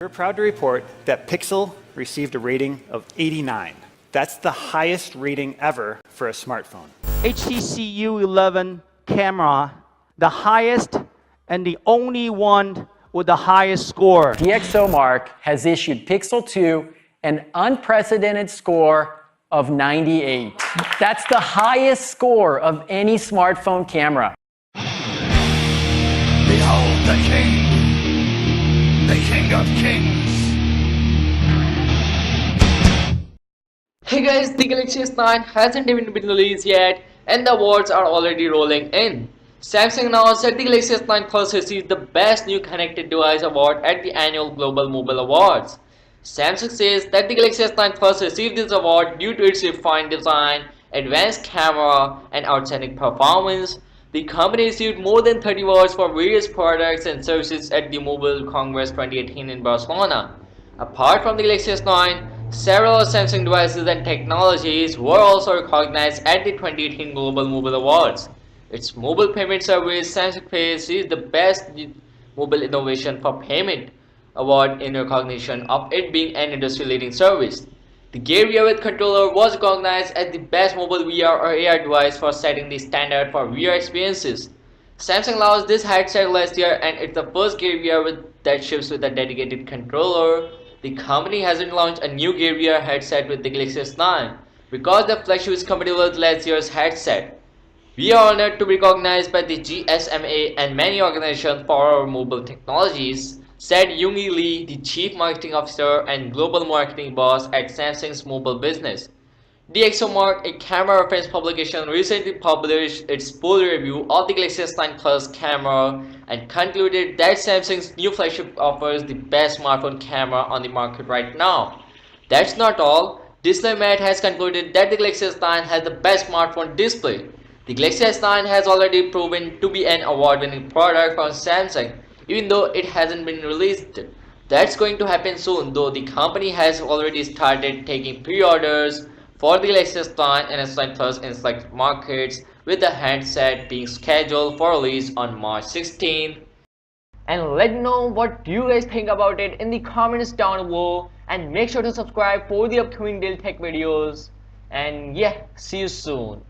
We're proud to report that Pixel received a rating of 89. That's the highest rating ever for a smartphone. HTC U11 camera, the highest and the only one with the highest score. DxOMark has issued Pixel 2 an unprecedented score of 98. That's the highest score of any smartphone camera. Behold the King of Kings. Hey guys, the Galaxy S9 hasn't even been released yet and the awards are already rolling in. Samsung announced that the Galaxy S9 Plus received the Best New Connected Device award at the annual Global Mobile Awards. Samsung says that the Galaxy S9 Plus received this award due to its refined design, advanced camera, and outstanding performance. The company received more than 30 awards for various products and services at the Mobile Congress 2018 in Barcelona. Apart from the Galaxy S9, several Samsung devices and technologies were also recognized at the 2018 Global Mobile Awards. Its mobile payment service, Samsung Pay, received the Best Mobile Innovation for Payment award in recognition of it being an industry-leading service. The Gear VR with controller was recognized as the best mobile VR or AR device for setting the standard for VR experiences. Samsung launched this headset last year and it's the first Gear VR that ships with a dedicated controller. The company hasn't launched a new Gear VR headset with the Galaxy S9 because the flagship is compatible with last year's headset. We are honored to be recognized by the GSMA and many organizations for our mobile technologies, said Yoongi Lee, the Chief Marketing Officer and Global Marketing Boss at Samsung's mobile business. DxOMark, a camera reference publication, recently published its full review of the Galaxy S9 Plus camera and concluded that Samsung's new flagship offers the best smartphone camera on the market right now. That's not all. DisplayMate has concluded that the Galaxy S9 has the best smartphone display. The Galaxy S9 has already proven to be an award-winning product from Samsung, even though it hasn't been released. That's going to happen soon, though the company has already started taking pre-orders for the Galaxy S9 and S9 Plus in select markets, with the handset being scheduled for release on March 16th. And let me know what you guys think about it in the comments down below, and make sure to subscribe for the upcoming daily tech videos. And yeah, see you soon.